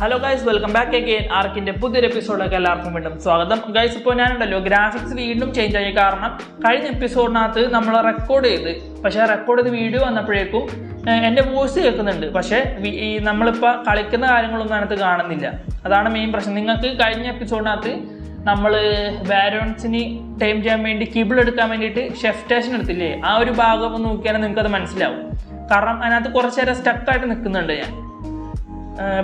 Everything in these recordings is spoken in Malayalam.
Hello guys, welcome back again. ആർക്കിൻ്റെ പുതിയൊരു എപ്പിസോഡിലേക്ക് എല്ലാവർക്കും വീണ്ടും സ്വാഗതം. ഗൈസ്, ഇപ്പോൾ ഞാനുണ്ടല്ലോ ഗ്രാഫിക്സ് വീണ്ടും ചേഞ്ച് ആയി. കാരണം കഴിഞ്ഞ എപ്പിസോഡിനകത്ത് നമ്മൾ റെക്കോർഡ് ചെയ്ത്, പക്ഷേ റെക്കോർഡ് ചെയ്ത് വീഡിയോ വന്നപ്പോഴേക്കും എൻ്റെ വോയിസ് കേൾക്കുന്നുണ്ട്, പക്ഷേ ഈ നമ്മളിപ്പോൾ കളിക്കുന്ന കാര്യങ്ങളൊന്നും അതിനകത്ത് കാണുന്നില്ല. അതാണ് മെയിൻ പ്രശ്നം. നിങ്ങൾക്ക് കഴിഞ്ഞ എപ്പിസോഡിനകത്ത് നമ്മൾ വാരോൺസിന് ടൈം ചെയ്യാൻ വേണ്ടി കിബിൾ എടുക്കാൻ വേണ്ടിയിട്ട് ഷെഫ് സ്റ്റേഷൻ എടുത്തില്ലേ, ആ ഒരു ഭാഗം ഒന്ന് നോക്കിയാൽ നിങ്ങൾക്കത് മനസ്സിലാവും. കാരണം അതിനകത്ത് കുറച്ച് നേരം സ്റ്റക്കായിട്ട് നിൽക്കുന്നുണ്ട് ഞാൻ.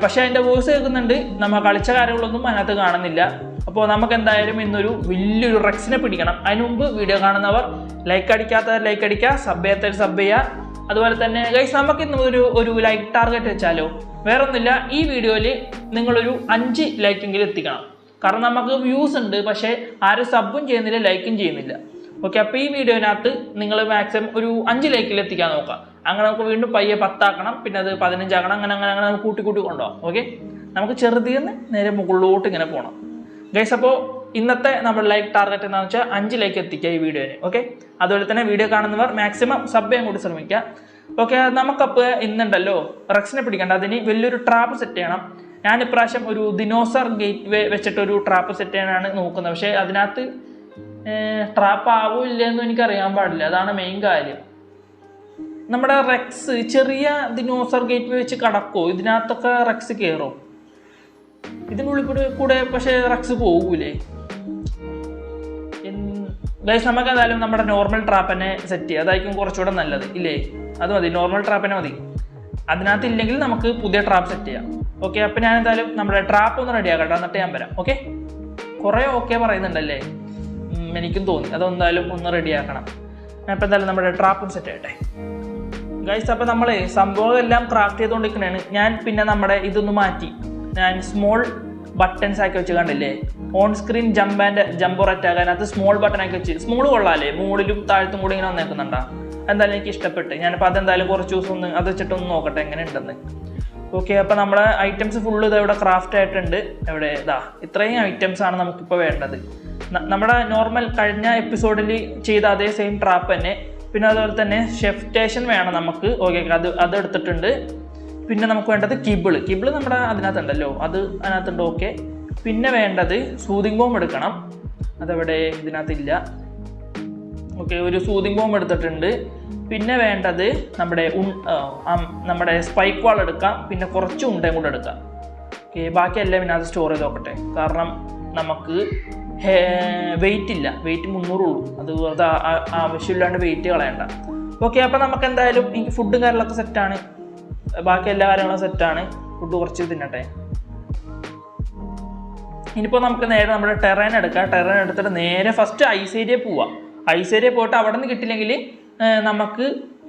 പക്ഷേ അതിൻ്റെ വോയിസ് കേൾക്കുന്നുണ്ട്, നമ്മൾ കളിച്ച കാര്യങ്ങളൊന്നും അതിനകത്ത് കാണുന്നില്ല. അപ്പോൾ നമുക്ക് എന്തായാലും ഇന്നൊരു വലിയൊരു റെക്സിനെ പിടിക്കണം. അതിന് മുമ്പ് വീഡിയോ കാണുന്നവർ ലൈക്ക് അടിക്കാത്തവർ ലൈക്ക് അടിക്കുക, സബ് ചെയ്യാത്തവർ സബ് ചെയ്യുക. അതുപോലെ തന്നെ ഗൈസ്, നമുക്ക് ഇന്ന് ഒരു ലൈക്ക് ടാർഗറ്റ് വെച്ചാലോ? വേറൊന്നുമില്ല, ഈ വീഡിയോയിൽ നിങ്ങളൊരു 5 ലൈക്കെങ്കിലും എത്തിക്കണം. കാരണം നമുക്ക് വ്യൂസ് ഉണ്ട്, പക്ഷേ ആരും സബും ചെയ്യുന്നില്ല, ലൈക്കും ചെയ്യുന്നില്ല. ഓക്കെ, അപ്പോൾ ഈ വീഡിയോനകത്ത് നിങ്ങൾ മാക്സിമം ഒരു 5 ലൈക്കിൽ എത്തിക്കാൻ നോക്കാം. അങ്ങനെ നമുക്ക് വീണ്ടും പയ്യെ 10 ആക്കണം, പിന്നെ അത് 15 ആക്കണം, അങ്ങനെ നമുക്ക് കൂട്ടി കൊണ്ടുപോകാം. ഓക്കെ, നമുക്ക് ചെറുതിന്ന് നേരെ മുകളിലോട്ട് ഇങ്ങനെ പോകണം ഗൈസ്. അപ്പോൾ ഇന്നത്തെ നമ്മുടെ ലൈക്ക് ടാർഗറ്റ് എന്താണെന്ന് വെച്ചാൽ 5 ലൈക്ക് എത്തിക്കുക ഈ വീഡിയോന്. ഓക്കെ, അതുപോലെ തന്നെ വീഡിയോ കാണുന്നവർ മാക്സിമം സബ് ചെയ്യാൻ കൂടി ശ്രമിക്കുക. ഓക്കെ, നമുക്കപ്പോൾ ഇന്നുണ്ടല്ലോ റെക്സിനെ പിടിക്കേണ്ട. അതിന് വലിയൊരു ട്രാപ്പ് സെറ്റ് ചെയ്യണം. ഞാൻ ഇപ്രാവശ്യം ഒരു ദിനോസർ ഗേറ്റ് വേ വെച്ചിട്ടൊരു ട്രാപ്പ് സെറ്റ് ചെയ്യാനാണ് നോക്കുന്നത്. പക്ഷേ അതിനകത്ത് ട്രാപ്പ് ആവില്ലെന്നും എനിക്കറിയാൻ പാടില്ല. അതാണ് മെയിൻ കാര്യം. നമ്മുടെ റെക്സ് ചെറിയ ദിനോസർ ഗേറ്റ് വേ വെച്ച് കടക്കുമോ? ഇതിനകത്തൊക്കെ റെക്സ് കയറും ഇതിനുള്ളിൽ കൂടെ, പക്ഷേ റെക്സ് പോകൂലേ? ഗൈസ്, നമുക്ക് എന്തായാലും നമ്മുടെ നോർമൽ ട്രാപ്പ് തന്നെ സെറ്റ് ചെയ്യുക. അതായിരിക്കും കുറച്ചുകൂടെ നല്ലത്, ഇല്ലേ? അത് മതി, നോർമൽ ട്രാപ്പ് തന്നെ മതി. അതിനകത്ത് ഇല്ലെങ്കിൽ നമുക്ക് പുതിയ ട്രാപ്പ് സെറ്റ് ചെയ്യാം. ഓക്കെ, അപ്പം ഞാൻ എന്തായാലും നമ്മുടെ ട്രാപ്പ് ഒന്ന് റെഡി ആക്കട്ടെ, എന്നിട്ട് ഞാൻ വരാം. ഓക്കെ, കുറേ ഓക്കെ പറയുന്നുണ്ടല്ലേ, എനിക്കും തോന്നി. അതെന്തായാലും ഒന്ന് റെഡി ആക്കണം. അപ്പം എന്തായാലും നമ്മുടെ ട്രാപ്പും സെറ്റ് ചെയ്യട്ടെ ഗൈസ്. അപ്പം നമ്മൾ സംഭവം എല്ലാം ക്രാഫ്റ്റ് ചെയ്തുകൊണ്ടിരിക്കണേണ്. ഞാൻ പിന്നെ നമ്മുടെ ഇതൊന്ന് മാറ്റി, ഞാൻ സ്മോൾ ബട്ടൺസ് ആക്കി വെച്ച് കണ്ടില്ലേ, ഓൺ സ്ക്രീൻ ജമ്പർ അറ്റാക്ക്. അതിനകത്ത് സ്മോൾ ബട്ടൺ ആക്കി വെച്ച്, സ്മോൾ കൊള്ളാല്ലേ, മുകളിലും താഴത്തും കൂടി ഇങ്ങനെ വന്നേക്കുന്നുണ്ടാ. എന്തായാലും എനിക്ക് ഇഷ്ടപ്പെട്ട്. ഞാനിപ്പോൾ അതെന്തായാലും കുറച്ച് ദിവസം ഒന്ന് അത് വെച്ചിട്ടൊന്ന് നോക്കട്ടെ എങ്ങനെ ഉണ്ടെന്ന്. ഓക്കെ, അപ്പോൾ നമ്മുടെ ഐറ്റംസ് ഫുള്ള് ഇത് ഇവിടെ ക്രാഫ്റ്റ് ആയിട്ടുണ്ട്. ഇവിടെ ഇത്രയും ഐറ്റംസ് ആണ് നമുക്കിപ്പോൾ വേണ്ടത്. നമ്മുടെ നോർമൽ കഴിഞ്ഞ എപ്പിസോഡിൽ ചെയ്ത അതേ സെയിം ട്രാപ്പ് തന്നെ. പിന്നെ അതുപോലെ തന്നെ ഷെഫ് സ്റ്റേഷൻ വേണം നമുക്ക്. ഓക്കെ, അത് എടുത്തിട്ടുണ്ട്. പിന്നെ നമുക്ക് വേണ്ടത് കിബിള് നമ്മുടെ അതിനകത്തുണ്ടല്ലോ, അത് അതിനകത്തുണ്ട്. ഓക്കെ, പിന്നെ വേണ്ടത് സൂതിങ് ബോംബ് എടുക്കണം. അതവിടെ ഇതിനകത്തില്ല. ഓക്കെ, ഒരു സൂതിങ് ബോംബ് എടുത്തിട്ടുണ്ട്. പിന്നെ വേണ്ടത് നമ്മുടെ സ്പൈക്ക് വാൾ എടുക്കാം. പിന്നെ കുറച്ച് ഉണ്ടയും കൂടെ എടുക്കാം. ഓക്കെ, ബാക്കിയെല്ലാം പിന്നെ അത് സ്റ്റോർ ചെയ്ത് നോക്കട്ടെ. കാരണം നമുക്ക് വെയിറ്റ് ഇല്ല, വെയിറ്റ് 300 ഉള്ളൂ. അത് വെറുതെ ആവശ്യമില്ലാണ്ട് വെയിറ്റ് കളയണ്ട. ഓക്കെ, അപ്പം നമുക്ക് എന്തായാലും ഈ ഫുഡും കാര്യങ്ങളൊക്കെ സെറ്റാണ്. ബാക്കി എല്ലാ കാര്യങ്ങളും സെറ്റാണ്. ഫുഡ് കുറച്ച് തിന്നട്ടെ. ഇനിയിപ്പോൾ നമുക്ക് നേരെ നമ്മുടെ ടെറൈൻ എടുക്കാം. ടെറൈൻ എടുത്തിട്ട് നേരെ ഫസ്റ്റ് ഐസ് ഏരിയ പോവാം. ഐസ് ഏരിയ പോയിട്ട് അവിടെ നിന്ന് കിട്ടില്ലെങ്കിൽ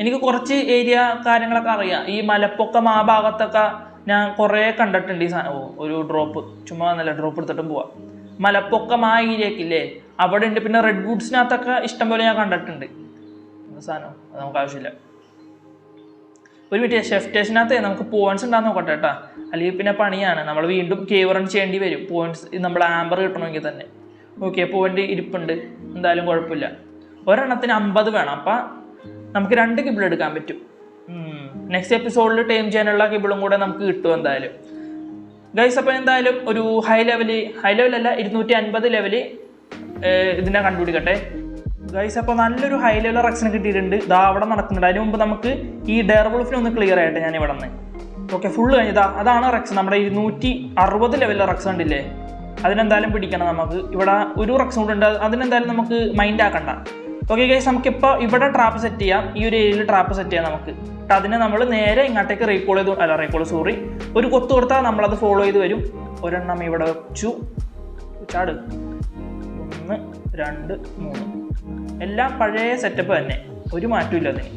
എനിക്ക് കുറച്ച് ഏരിയ കാര്യങ്ങളൊക്കെ അറിയാം. ഈ മലപ്പൊക്കം ആ ഭാഗത്തൊക്കെ ഞാൻ കുറേ കണ്ടിട്ടുണ്ട് ഈ സാധനം. ഒരു ഡ്രോപ്പ് ചുമ്മാ നല്ല ഡ്രോപ്പ് എടുത്തിട്ടും പോവാം. മലപ്പൊക്കം ആ ഏരിയക്കില്ലേ, അവിടെ ഉണ്ട്. പിന്നെ റെഡ് വുഡ്സിനകത്തൊക്കെ ഇഷ്ടംപോലെ ഞാൻ കണ്ടിട്ടുണ്ട്. സാധനം അത് നമുക്ക് ആവശ്യമില്ല. ഒരു മിനിറ്റ്, ഷെഫ് സ്റ്റേഷനകത്ത് നമുക്ക് പോയിന്റ്സ് ഉണ്ടാകുന്ന നോക്കട്ടെ കേട്ടോ. അല്ലെങ്കിൽ പിന്നെ പണിയാണ്, നമ്മൾ വീണ്ടും കേവ് റൺ ചെയ്യേണ്ടി വരും. പോയിന്റ്സ് നമ്മൾ ആംബർ കിട്ടണമെങ്കിൽ തന്നെ. ഓക്കെ, പോയിന്റ് ഇരിപ്പുണ്ട്, എന്തായാലും കുഴപ്പമില്ല. ഒരെണ്ണത്തിന് 50 വേണം. അപ്പം നമുക്ക് 2 കിബിൾ എടുക്കാൻ പറ്റും. നെക്സ്റ്റ് എപ്പിസോഡിൽ ടൈം ചെയ്യാനുള്ള കിബിളും കൂടെ നമുക്ക് കിട്ടും എന്തായാലും ഗൈസ്. അപ്പോൾ എന്തായാലും ഒരു ഹൈ ലെവലല്ല 250 ലെവല് ഇതിനെ കണ്ടുപിടിക്കട്ടെ ഗൈസ്. അപ്പോൾ നല്ലൊരു ഹൈ ലെവൽ റെക്സിനെ കിട്ടിയിട്ടുണ്ട്. അവിടെ നടക്കുന്നുണ്ട്. അതിന് മുമ്പ് നമുക്ക് ഈ ഡെയർവുൾഫിനെ ഒന്ന് ക്ലിയർ ആയിട്ട് ഞാൻ ഇവിടെ നിന്ന്. ഓക്കെ, ഫുള്ള് കഴിഞ്ഞതാ. അതാണ് റെക്സ്, നമ്മുടെ 260 ലെവലിലെ റെക്സ് കണ്ടില്ലേ. അതിനെന്തായാലും പിടിക്കണം നമുക്ക്. ഇവിടെ ഒരു റെക്സും കൂടെ ഉണ്ട്, അതിനെന്തായാലും നമുക്ക് മൈൻഡ് ആക്കണ്ട. ഓക്കെ ഗൈസ്, നമുക്കിപ്പോൾ ഇവിടെ ട്രാപ്പ് സെറ്റ് ചെയ്യാം. ഈ ഒരു ഏരിയയിൽ ട്രാപ്പ് സെറ്റ് ചെയ്യാം നമുക്ക്. അതിനെ നമ്മൾ നേരെ ഇങ്ങോട്ടേക്ക് ഒരു കൊത്തു കൊടുത്താൽ നമ്മളത് ഫോളോ ചെയ്ത് വരും. ഒരെണ്ണം ഇവിടെ വെച്ചു, ചാട് 1 2 3. എല്ലാം പഴയ സെറ്റപ്പ് തന്നെ, ഒരു മാറ്റമില്ല അതിന്.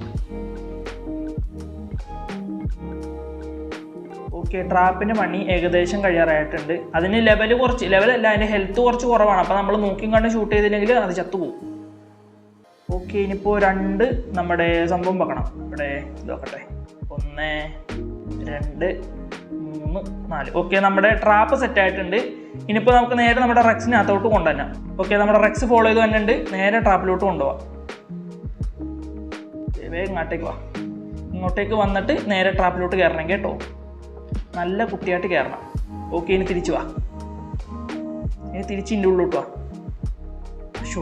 ഓക്കെ, ട്രാപ്പിൻ്റെ പണി ഏകദേശം കഴിയാറായിട്ടുണ്ട്. അതിന് ലെവലല്ല, അതിൻ്റെ ഹെൽത്ത് കുറച്ച് കുറവാണ്. അപ്പോൾ നമ്മൾ നോക്കിയും കണ്ട് ഷൂട്ട് ചെയ്തില്ലെങ്കിൽ അത് ചത്തുപോകും. ഓക്കെ, ഇനിയിപ്പോൾ 2 നമ്മുടെ സംഭവം വെക്കണം. ഇവിടെ നോക്കട്ടെ, 1 2 3 4. ഓക്കെ, നമ്മുടെ ട്രാപ്പ് സെറ്റ് ആയിട്ടുണ്ട്. ഇനിയിപ്പോൾ നമുക്ക് നേരെ നമ്മുടെ റെക്സിനകത്തോട്ട് കൊണ്ടുവരാം. ഓക്കെ, നമ്മുടെ റെക്സ് ഫോളോ ചെയ്ത് തന്നെയുണ്ട്. നേരെ ട്രാപ്പിലോട്ട് കൊണ്ടുപോകാം. വേഗം ഇങ്ങോട്ടേക്ക് വന്നിട്ട് നേരെ ട്രാപ്പിലോട്ട് കയറണം കേട്ടോ. നല്ല കുട്ടിയായിട്ട് കയറണം. ഓക്കെ, ഇനി തിരിച്ചു വാ. ഇനി തിരിച്ച് ഇതിൻ്റെ ഉള്ളിലോട്ട് വാ. ഷോ,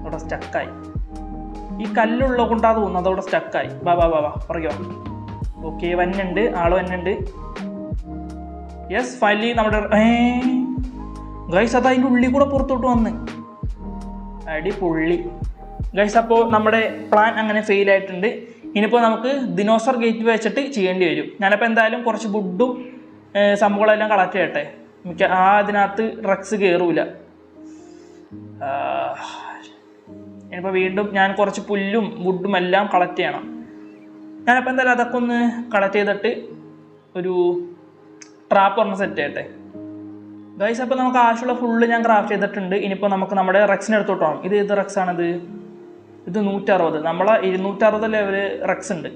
അവിടെ സ്റ്റക്കായി. ഈ കല്ലുള്ള കൊണ്ടാ തോന്നുന്നു അതവിടെ സ്റ്റക്കായി. വാ വാ വാ വാ, പറയുക. ഓക്കെ, വന്നുണ്ട്, ആള് വന്നുണ്ട്. യെസ്, ഫൈനലി നമ്മുടെ ഗൈസ് അത് അതിൻ്റെ ഉള്ളിൽ കൂടെ പുറത്തോട്ട് വന്ന്. അടിപൊളി ഗൈസ്. അപ്പോൾ നമ്മുടെ പ്ലാൻ അങ്ങനെ ഫെയിൽ ആയിട്ടുണ്ട്. ഇനിയിപ്പോൾ നമുക്ക് ദിനോസർ ഗേറ്റ് വെച്ചിട്ട് ചെയ്യേണ്ടി വരും. ഞാനപ്പോൾ എന്തായാലും കുറച്ച് വുഡും സംഭവങ്ങളെല്ലാം കളക്ട് ചെയ്യട്ടെ. അതിനകത്ത് റെക്സ് കയറൂല. ഇനിയിപ്പോൾ വീണ്ടും ഞാൻ കുറച്ച് പുല്ലും വുഡും എല്ലാം കളക്ട് ചെയ്യണം. ഞാനപ്പോൾ എന്തായാലും അതൊക്കെ ഒന്ന് കളക്ട് ചെയ്തിട്ട് ഒരു ട്രാപ്പ് പറഞ്ഞ് സെറ്റ് ചെയ്യട്ടെ ഗൈസ്. അപ്പോൾ നമുക്ക് ആവശ്യമുള്ള ഫുള്ള് ഞാൻ ക്രാഫ്റ്റ് ചെയ്തിട്ടുണ്ട്. ഇനിയിപ്പോൾ നമുക്ക് നമ്മുടെ റെക്സിന് എടുത്തോട്ട് പോകണം. ഇത് ഏത് റെക്സാണിത്? ഇത് 160. നമ്മളെ 260 ലെവല് റെക്സ് ഉണ്ട്.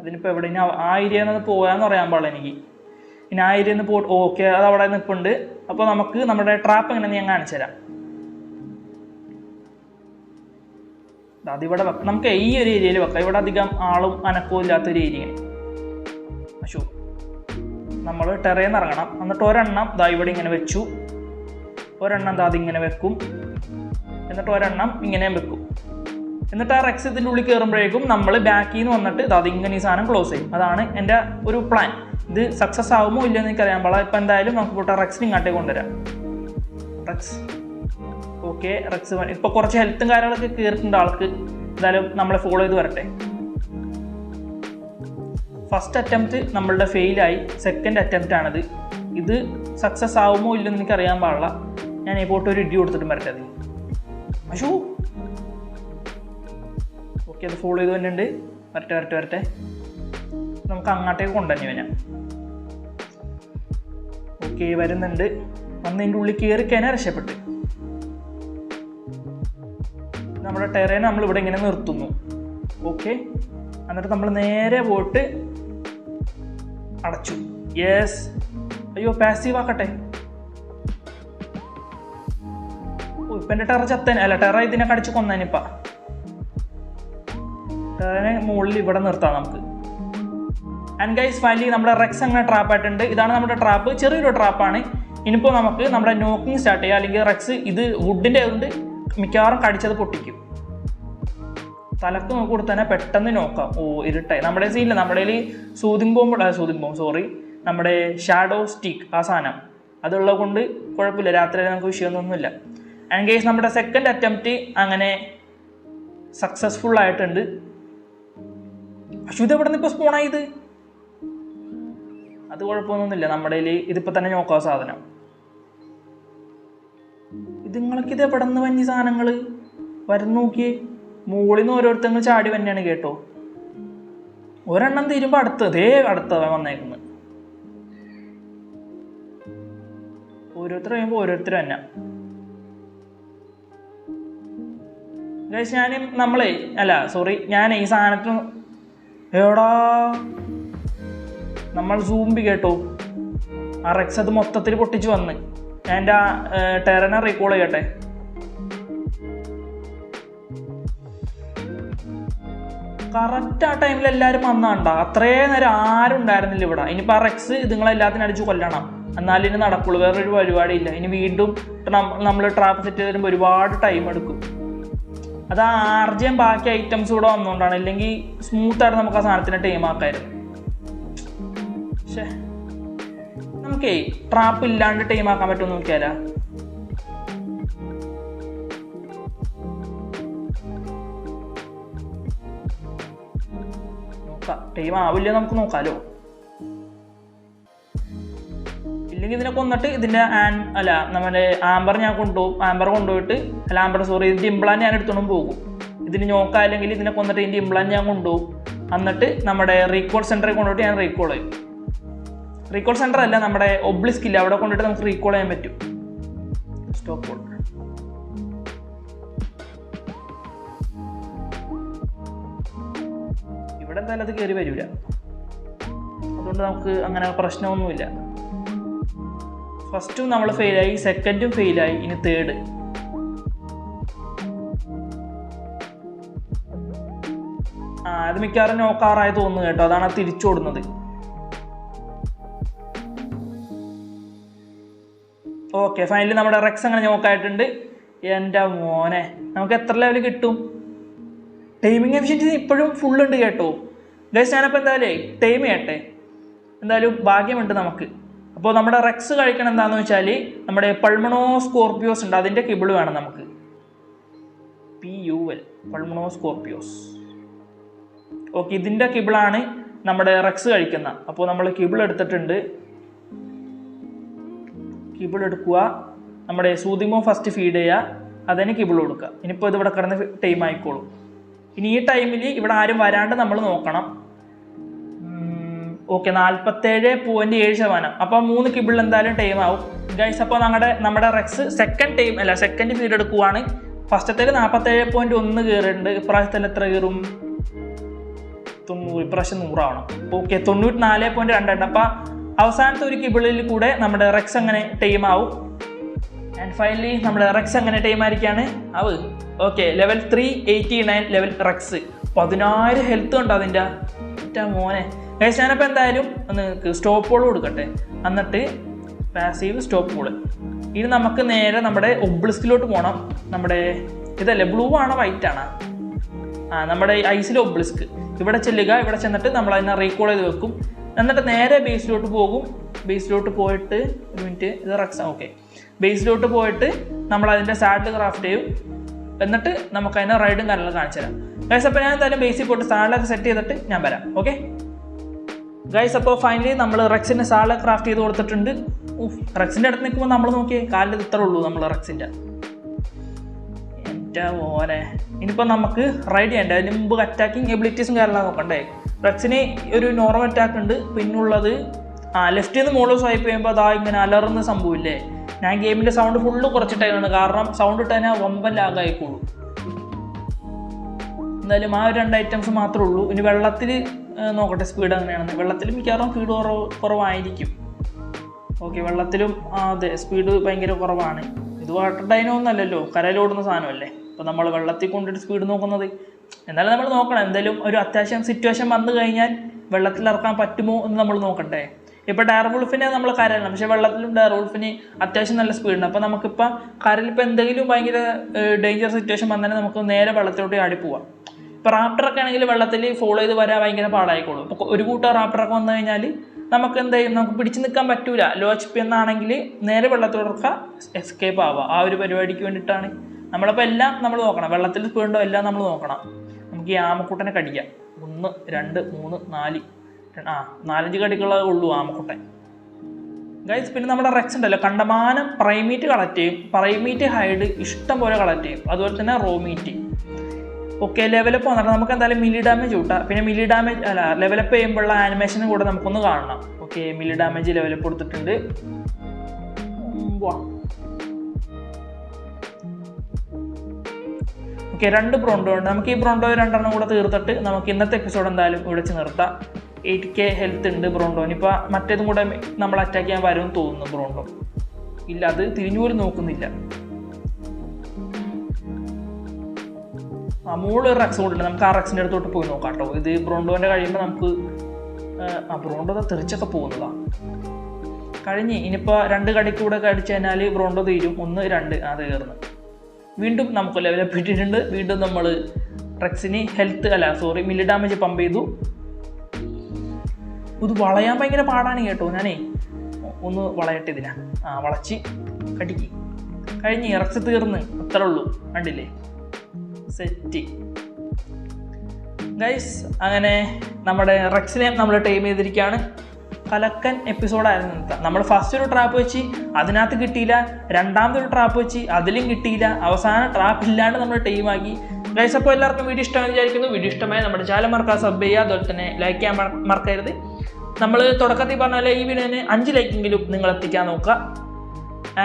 അതിനിപ്പോൾ എവിടെ ഇനി ആ ഏരിയയിൽ നിന്ന് പോകാമെന്ന് പറയാൻ പാടില്ല എനിക്ക്. ഇനി ആ ഏരിയയിൽ നിന്ന് പോയിട്ട് ഓക്കെ, അത് അവിടെ നിൽപ്പുണ്ട്. അപ്പോൾ നമുക്ക് നമ്മുടെ ട്രാപ്പ് എങ്ങനെയെന്ന് ഞാൻ കാണിച്ചു തരാം. അതിവിടെ വെക്കാം. നമുക്ക് ഈ ഒരു ഏരിയയിൽ വെക്കാം. ഇവിടെ അധികം ആളും അനക്കവും ഇല്ലാത്തൊരു ഏരിയയാണ്. അശോ, നമ്മൾ ടെറേന്ന് ഇറങ്ങണം. എന്നിട്ട് ഒരെണ്ണം ദാ ഇവിടെ ഇങ്ങനെ വെച്ചു, ഒരെണ്ണം ദാ അതിങ്ങനെ വെക്കും, എന്നിട്ട് ഒരെണ്ണം ഇങ്ങനെയും വെക്കും. എന്നിട്ട് ആ റെക്സ് ഇതിൻ്റെ ഉള്ളിൽ കയറുമ്പോഴേക്കും നമ്മൾ ബാക്കിൽ നിന്ന് വന്നിട്ട് അതിങ്ങനെ ഈ സാധനം ക്ലോസ് ചെയ്യും. അതാണ് എൻ്റെ ഒരു പ്ലാൻ. ഇത് സക്സസ് ആകുമോ ഇല്ലെന്ന് എനിക്കറിയാൻ പാടില്ല. ഇപ്പം എന്തായാലും നമുക്ക് പോയിട്ട് റെക്സിന് ഇങ്ങോട്ടേക്ക് കൊണ്ടുവരാം. റെക്സ് ഓക്കെ, റെക്സ് ഇപ്പോൾ കുറച്ച് ഹെൽത്തും കാര്യങ്ങളൊക്കെ കയറിയിട്ടുണ്ട് ആൾക്ക്. എന്തായാലും നമ്മളെ ഫോളോ ചെയ്ത് വരട്ടെ. ഫസ്റ്റ് അറ്റംപ്റ്റ് നമ്മളുടെ ഫെയിലായി. സെക്കൻഡ് അറ്റംപ്റ്റ് ആണിത്. ഇത് സക്സസ് ആകുമോ ഇല്ലെന്ന് എനിക്കറിയാൻ പാടില്ല. ഞാൻ ഈ പോയിട്ട് ഒരു ഇടി കൊടുത്തിട്ട് വരട്ടെ. അത് അശോ, ഓക്കെ, അത് ഫോളോ ചെയ്ത് തന്നെയുണ്ട്. വരട്ടെ വരട്ടെ വരട്ടെ. നമുക്ക് അങ്ങോട്ടേക്ക് കൊണ്ടുതന്നെ വരാം. ഓക്കെ, വരുന്നുണ്ട്. വന്നതിൻ്റെ ഉള്ളിൽ കയറി കഴിഞ്ഞാൽ രക്ഷപ്പെട്ട്. നമ്മുടെ ടെറേനെ നമ്മൾ ഇവിടെ ഇങ്ങനെ നിർത്തുന്നു. ഓക്കെ, എന്നിട്ട് നമ്മൾ നേരെ പോയിട്ട് അടച്ചു. യെസ്, അയ്യോ പാസീവ് ആക്കട്ടെ. ഓ, ഇപ്പം എൻ്റെ ടെറ ചത്തൻ അല്ല, ടെറ ഇതിനെ കടിച്ച് കൊന്നേനിപ്പ. ടെറനെ മുകളിൽ ഇവിടെ നിർത്താം നമുക്ക്. ആൻഡ് ഗൈസ് ഫൈനലി നമ്മുടെ റെക്സ് അങ്ങനെ ട്രാപ്പ് ആയിട്ടുണ്ട്. ഇതാണ് നമ്മുടെ ട്രാപ്പ്, ചെറിയൊരു ട്രാപ്പാണ്. ഇനിയിപ്പോൾ നമുക്ക് നമ്മുടെ നോക്കിങ് സ്റ്റാർട്ട് ചെയ്യാം. അല്ലെങ്കിൽ റെക്സ് ഇത് വുഡിൻ്റെ ആയതുകൊണ്ട് മിക്കവാറും കടിച്ചത് പൊട്ടിക്കും. തലക്ക് നോക്കി കൊടുത്ത് തന്നെ പെട്ടെന്ന് നോക്കാം. ഓ, ഇരുട്ടായി. നമ്മുടെ സീനില്ല, നമ്മുടെ സൂതിങ് ബോംബ് സോറി, നമ്മുടെ ഷാഡോ സ്റ്റിക്ക് ആ സാധനം അതുള്ളത് കൊണ്ട് കുഴപ്പമില്ല. രാത്രി നമുക്ക് വിഷയമൊന്നുമില്ല. ആൻഡ് ഗൈസ് നമ്മുടെ സെക്കൻഡ് അറ്റംപ്റ്റ് അങ്ങനെ സക്സസ്ഫുൾ ആയിട്ടുണ്ട്. പക്ഷെ ഇത് എവിടെ നിന്ന് ഇപ്പോൾ സ്പോണായത്? അത് കുഴപ്പമൊന്നുമില്ല. നമ്മുടെ ഇതിപ്പോൾ തന്നെ നോക്കാം സാധനം. ഇതുങ്ങൾക്കിത് എവിടെ നിന്ന് വന്യ സാധനങ്ങൾ വരുന്ന നോക്കിയേ. മുകളിൽ നിന്ന് ഓരോരുത്തങ്ങൾ ചാടി തന്നെയാണ് കേട്ടോ. ഒരെണ്ണം തീരുമ്പോൾ അടുത്ത വന്നേക്കുന്നത്. ഓരോരുത്തർ കഴിയുമ്പോൾ ഓരോരുത്തർ തന്നെ. ഗൈസ് ഞാൻ ഈ സാധനത്തിന് എവിടാ നമ്മൾ സൂംബി കേട്ടോ. ആ റെക്സ് അത് മൊത്തത്തിൽ പൊട്ടിച്ച് വന്ന്. ഞാൻ എൻ്റെ ടെറനെ റീകോൾ ചെയ്യട്ടെ. കറക്റ്റ് ആ ടൈമിൽ എല്ലാവരും വന്നാണ്ടാ. അത്രയും നേരം ആരും ഉണ്ടായിരുന്നില്ല ഇവിടെ. ഇനിയിപ്പോൾ ആ റെക്സ് ഇതുങ്ങളെല്ലാത്തിനും അടിച്ച് കൊല്ലണം, എന്നാലും ഇനി നടക്കുള്ളൂ. വേറൊരു പരിപാടിയില്ല. ഇനി വീണ്ടും നമ്മൾ ട്രാപ്പ് സെറ്റ് ചെയ്ത് വരുമ്പോൾ ഒരുപാട് ടൈം എടുക്കും. അത് ആർജയും ബാക്കി ഐറ്റംസ് കൂടെ വന്നുകൊണ്ടാണ്. ഇല്ലെങ്കിൽ സ്മൂത്തായിട്ട് നമുക്ക് ആ സാധനത്തിനെ ടൈമാക്കായിരുന്നു. പക്ഷേ നമുക്കേ ട്രാപ്പ് ഇല്ലാണ്ട് ടൈമാക്കാൻ പറ്റുമെന്ന് നോക്കിയാലോ. ടൈം ആവില്ല, നമുക്ക് നോക്കാലോ. ഇല്ലെങ്കിൽ ഇതിനെ കൊന്നിട്ട് ഇതിൻ്റെ നമ്മുടെ ആംബർ ഞാൻ കൊണ്ടുപോയിട്ട് ഇതിൻ്റെ ഇംപ്ലാന്റ് ഞാൻ എടുത്തോണ്ടും പോകും. ഇതിന് നോക്കാല്ലെങ്കിൽ ഇതിനെ കൊന്നിട്ട് ഇതിൻ്റെ ഇംപ്ലാന്റ് ഞാൻ കൊണ്ടുപോകും. എന്നിട്ട് നമ്മുടെ റീകോൾ സെൻറ്ററിൽ കൊണ്ടുപോയിട്ട് ഞാൻ റീകോൾ ചെയ്യും. റീകോൾ സെൻറ്റർ അല്ല, നമ്മുടെ ഒബ്ലിസ്കില്ല, അവിടെ കൊണ്ടിട്ട് നമുക്ക് റീകോൾ ചെയ്യാൻ പറ്റും. Stop call. ഇവിടെ എന്തായാലും അത് കയറി വരില്ല, അതുകൊണ്ട് നമുക്ക് അങ്ങനെ പ്രശ്നമൊന്നുമില്ല. ഫസ്റ്റും നമ്മൾ ഫെയിലായി, സെക്കൻഡും ഫെയിലായി, ഇനി തേർഡ്. അത് മിക്കവാറും നോക്കാറായി തോന്നുന്നു കേട്ടോ. അതാണ് തിരിച്ചോടുന്നത്. ഓക്കെ, ഫൈനലി നമ്മുടെ റെക്സ് അങ്ങനെ നോക്കായിട്ടുണ്ട്. എൻ്റെ മോനെ, നമുക്ക് എത്ര ലെവൽ കിട്ടും? ടൈമിങ് എഫിഷ്യൻസി ഇപ്പോഴും ഫുൾ ഉണ്ട് കേട്ടോ ഗൈസ്. ഞാനപ്പോൾ എന്തായാലും ടൈം ചെയ്യട്ടെ, എന്തായാലും ഭാഗ്യമുണ്ട് നമുക്ക്. അപ്പോൾ നമ്മുടെ റെക്സ് കഴിക്കണം എന്താണെന്ന് വെച്ചാൽ നമ്മുടെ പൾമണോ സ്കോർപിയോസ് ഉണ്ട്, അതിൻ്റെ കിബിൾ വേണം നമുക്ക്. PUL പൾമണോ സ്കോർപിയോസ്. ഓക്കെ, ഇതിൻ്റെ കിബിളാണ് നമ്മുടെ റെക്സ് കഴിക്കുന്ന. അപ്പോൾ നമ്മൾ കിബിൾ എടുത്തിട്ടുണ്ട്. കിബിൾ എടുക്കുക, നമ്മുടെ സൂതിമോ ഫസ്റ്റ് ഫീഡ് ചെയ്യുക, അതിന് കിബിൾ കൊടുക്കുക. ഇനിയിപ്പോൾ ഇത് ഇവിടെ കിടന്ന് ടൈം ആയിക്കോളും. ഇനി ഈ ടൈമിൽ ഇവിടെ ആരും വരാണ്ട് നമ്മൾ നോക്കണം. ഓക്കെ, 47.7%. അപ്പോൾ 3 കിബിൾ എന്തായാലും ടൈം ആവും ഗൈസ്. അപ്പോൾ നമ്മുടെ റെക്സ് സെക്കൻഡ് ഫീഡ് എടുക്കുവാണ്. ഫസ്റ്റത്തേക്ക് 47.1 കയറിയിട്ടുണ്ട്. ഇപ്രാവശ്യത്തിൽ എത്ര കയറും? 90. ഇപ്രാവശ്യം 100 ആവണം. ഓക്കെ, 94.2. അപ്പോൾ അവസാനത്തെ ഒരു കിബിളിൽ കൂടെ നമ്മുടെ റെക്സ് അങ്ങനെ ടൈം ആവും. ആൻഡ് ഫൈനലി നമ്മുടെ റെക്സ് അങ്ങനെ ടൈം ആയിരിക്കാണ് ആവ്. Okay, level 389 level Rex. 10,000 health ഉണ്ട് അതിൻ്റെ. മോനെ ഗൈസ്, ഞാനപ്പോൾ എന്തായാലും ഒന്ന് സ്റ്റോപ്പ് ബോൾ കൊടുക്കട്ടെ, എന്നിട്ട് പാസീവ് സ്റ്റോപ്പ് ബോൾ. ഇനി നമുക്ക് നേരെ നമ്മുടെ ഒബ്ലിസ്കിലോട്ട് പോകണം. നമ്മുടെ ഇതല്ലേ, ബ്ലൂ ആണോ വൈറ്റ് ആണോ? നമ്മുടെ ഐസിലെ ഒബ്ലിസ്ക്. ഇവിടെ ചെല്ലുക, ഇവിടെ ചെന്നിട്ട് നമ്മൾ അതിനെ റീകോൾ ചെയ്ത് വെക്കും. എന്നിട്ട് നേരെ ബേസിലോട്ട് പോകും. ബേസിലോട്ട് പോയിട്ട് ഒരു മിനിറ്റ്, ഇത് റെക്സ്. ഓക്കെ, ബേസിലോട്ട് പോയിട്ട് നമ്മൾ അതിൻ്റെ സാഡിൽ ക്രാഫ്റ്റ് ചെയ്യും. എന്നിട്ട് നമുക്ക് അതിനെ റൈഡും കാര്യങ്ങളും കാണിച്ചു തരാം ഗൈസ്. അപ്പോൾ ഞാൻ എന്തായാലും ബേസിൽ പോയിട്ട് സാഡിലൊക്കെ സെറ്റ് ചെയ്തിട്ട് ഞാൻ വരാം. ഓക്കെ ഗൈസ്, അപ്പോൾ ഫൈനലി നമ്മൾ റെക്സിൻ്റെ സാഡിലൊക്കെ ക്രാഫ്റ്റ് ചെയ്ത് കൊടുത്തിട്ടുണ്ട്. റെക്സിൻ്റെ അടുത്ത് നിൽക്കുമ്പോൾ നമ്മൾ നോക്കിയേ കാലിൽ ഇത്ര ഉള്ളൂ നമ്മൾ റെക്സിൻ്റെ. എൻ്റെ മോനെ, ഇനിയിപ്പോൾ നമുക്ക് റൈഡ് ചെയ്യണ്ടേ. അതിന് മുമ്പ് അറ്റാക്കിങ് എബിലിറ്റീസും കാര്യങ്ങളും നോക്കണ്ടേ. റെക്സിന് ഒരു നോർമൽ അറ്റാക്ക് ഉണ്ട്, പിന്നുള്ളത് ലെഫ്റ്റിൽ നിന്ന് മുകളിൽ സ്വൈപ്പ് ചെയ്യുമ്പോൾ അതാ ഇങ്ങനെ അലറുന്ന സംഭവമില്ലേ. ഞാൻ ഗെയിമിൻ്റെ സൗണ്ട് ഫുള്ള് കുറച്ചിട്ടാണ്, കാരണം സൗണ്ട് ഇട്ട് തന്നെ വമ്പൻ ലാഗായിക്കോളൂ. എന്തായാലും ആ ഒരു 2 ഐറ്റംസ് മാത്രമേ ഉള്ളൂ. ഇനി വെള്ളത്തിൽ നോക്കട്ടെ സ്പീഡ് അങ്ങനെയാണെന്ന്. വെള്ളത്തിൽ മിക്കവാറും സ്പീഡ് കുറവായിരിക്കും. ഓക്കെ, വെള്ളത്തിലും അതെ സ്പീഡ് ഭയങ്കര കുറവാണ്. ഇത് വാട്ടർ ഡൈനോ ഒന്നല്ലല്ലോ, കരയിലോടുന്ന സാധനമല്ലേ. അപ്പോൾ നമ്മൾ വെള്ളത്തിൽ കൊണ്ടിട്ട് സ്പീഡ് നോക്കുന്നത്. എന്നാലും നമ്മൾ നോക്കണം, എന്തായാലും ഒരു അത്യാവശ്യം സിറ്റുവേഷൻ വന്നു കഴിഞ്ഞാൽ വെള്ളത്തിൽ ഇറക്കാൻ പറ്റുമോ എന്ന് നമ്മൾ നോക്കണ്ടേ. ഇപ്പോൾ ഡയർവുൾഫിനെ നമ്മൾ കരയിലാണ്, പക്ഷേ വെള്ളത്തിലും ഡയർവുൾഫിന് അത്യാവശ്യം നല്ല സ്പീഡുണ്ട്. അപ്പോൾ നമുക്കിപ്പോൾ കരയിൽ ഇപ്പോൾ എന്തെങ്കിലും ഭയങ്കര ഡേഞ്ചർ സിറ്റുവേഷൻ വന്നാൽ നമുക്ക് നേരെ വെള്ളത്തിലോട്ട് ആടി പോവാം. ഇപ്പോൾ റാപ്റ്ററൊക്കെ ആണെങ്കിൽ വെള്ളത്തിൽ ഫോളോ ചെയ്ത് വരാൻ ഭയങ്കര പാടായിക്കോളും. അപ്പോൾ ഒരു കൂട്ടം റാപ്റ്ററൊക്കെ വന്നു കഴിഞ്ഞാൽ നമുക്ക് എന്ത് ചെയ്യും, നമുക്ക് പിടിച്ച് നിൽക്കാൻ പറ്റൂല. ലോ HP എന്നാണെങ്കിൽ നേരെ വെള്ളത്തിലോടൊക്കെ എസ്കേപ്പ് ആവുക. ആ ഒരു പരിപാടിക്ക് വേണ്ടിയിട്ടാണ് നമ്മളപ്പോൾ എല്ലാം നമ്മൾ നോക്കണം. വെള്ളത്തിൽ സ്പീഡുണ്ടോ എല്ലാം നമ്മൾ നോക്കണം. നമുക്ക് ഈ ആമക്കുട്ടനെ കടിക്കാം. 1 2 3 4 4-5 കടികളേ ഉള്ളൂ ആമക്കുട്ടൻ ഗൈസ്. പിന്നെ നമ്മുടെ റെക്സ് ഉണ്ടല്ലോ, കണ്ടമാനം പ്രൈമീറ്റ് കളക്ട് ചെയ്യും. പ്രൈമീറ്റ് ഹൈഡ് ഇഷ്ടം പോലെ കളക്ട് ചെയ്യും. അതുപോലെ തന്നെ റോമീറ്റ്. ഓക്കെ, ലെവലപ്പ് വന്നിട്ട് നമുക്ക് എന്തായാലും മിലി ഡാമേജ് കൂട്ടാം. പിന്നെ മിലി ഡാമേജ് ലെവലപ്പ് ചെയ്യുമ്പോഴുള്ള ആനിമേഷനും കൂടെ നമുക്കൊന്ന് കാണണം. ഓക്കെ, മിലി ഡാമേജ് ലെവലപ്പ് കൊടുത്തിട്ടുണ്ട്. ഓക്കെ, 2 ബ്രോണ്ടോ ഉണ്ട്. നമുക്ക് ഈ ബ്രോണ്ടോ 2 കൂടെ തീർത്തിട്ട് നമുക്ക് ഇന്നത്തെ എപ്പിസോഡ് എന്തായാലും ഇവിടെ വെച്ച് നിർത്താം. 8K ഹെൽത്ത് ഉണ്ട് ബ്രോണ്ടോന്. ഇപ്പോൾ മറ്റേതും കൂടെ നമ്മൾ അറ്റാക്ക് ചെയ്യാൻ വരുമെന്ന് തോന്നുന്നു. ബ്രോണ്ടോ ഇല്ല, അത് തിരിഞ്ഞു പോലും നോക്കുന്നില്ല. മുകളിൽ ഒരു റെക്സ് കൊണ്ടുണ്ട്. നമുക്ക് ആ റെക്സിൻ്റെ അടുത്തോട്ട് പോയി നോക്കാം കേട്ടോ. ഇത് ബ്രോണ്ടോൻ്റെ കഴിയുമ്പോൾ നമുക്ക് ബ്രോണ്ടോ തിരിച്ചൊക്കെ പോകുന്നതാണ് കഴിഞ്ഞ്. ഇനിയിപ്പോൾ 2 കടിക്ക് കൂടെ കടിച്ചു കഴിഞ്ഞാൽ ബ്രോണ്ടോ തീരും. 1 2 അത് കയറുന്നു. വീണ്ടും നമുക്ക് ലെവലപ്പ് ഇട്ടിട്ടുണ്ട്. വീണ്ടും നമ്മൾ റെക്സിന് മില്ലി ഡാമേജ് പമ്പ് ചെയ്തു. ഇത് വളയാൻ ഭയങ്കര പാടാണ് കേട്ടോ. ഞാനേ ഒന്ന് വളയട്ടെ ഇതിനാ. വളച്ച് കടിക്ക് കഴിഞ്ഞ്. റെക്സ് തീർന്ന് അത്രേ ഉള്ളൂ. കണ്ടില്ലേ, സെറ്റ് ഗൈസ്. അങ്ങനെ നമ്മുടെ റെക്സിനെ നമ്മൾ ടൈം ചെയ്തിരിക്കുകയാണ്. കലക്കൻ എപ്പിസോഡായിരുന്നു. നമ്മൾ ഫസ്റ്റ് ഒരു ട്രാപ്പ് വെച്ച് അതിനകത്ത് കിട്ടിയില്ല, രണ്ടാമതൊരു ട്രാപ്പ് വെച്ച് അതിലും കിട്ടിയില്ല, അവസാനം ട്രാപ്പ് ഇല്ലാണ്ട് നമ്മൾ ടൈമാക്കി ഗൈസ്. അപ്പോൾ എല്ലാവർക്കും വീഡിയോ ഇഷ്ടമായി വിചാരിക്കുന്നു. വീഡിയോ ഇഷ്ടമായി നമ്മുടെ ചാനൽ മറക്കാതെ സബ് ചെയ്യുക, അതുപോലെ തന്നെ ലൈക്ക് ചെയ്യാൻ മറക്കരുത്. നമ്മൾ തുടക്കത്തിൽ പറഞ്ഞ പോലെ ഈ വീഡിയോന് 5 ലൈക്കെങ്കിലും നിങ്ങൾ എത്തിക്കാൻ നോക്കുക.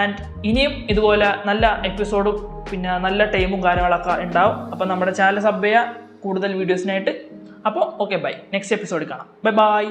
ആൻഡ് ഇനിയും ഇതുപോലെ നല്ല എപ്പിസോഡും പിന്നെ നല്ല ടൈമും കാര്യങ്ങളൊക്കെ ഉണ്ടാവും. അപ്പോൾ നമ്മുടെ ചാനൽ സബ് ചെയ്യുക കൂടുതൽ വീഡിയോസിനായിട്ട്. അപ്പോൾ ഓക്കെ, ബൈ. നെക്സ്റ്റ് എപ്പിസോഡിൽ കാണാം. ബൈ.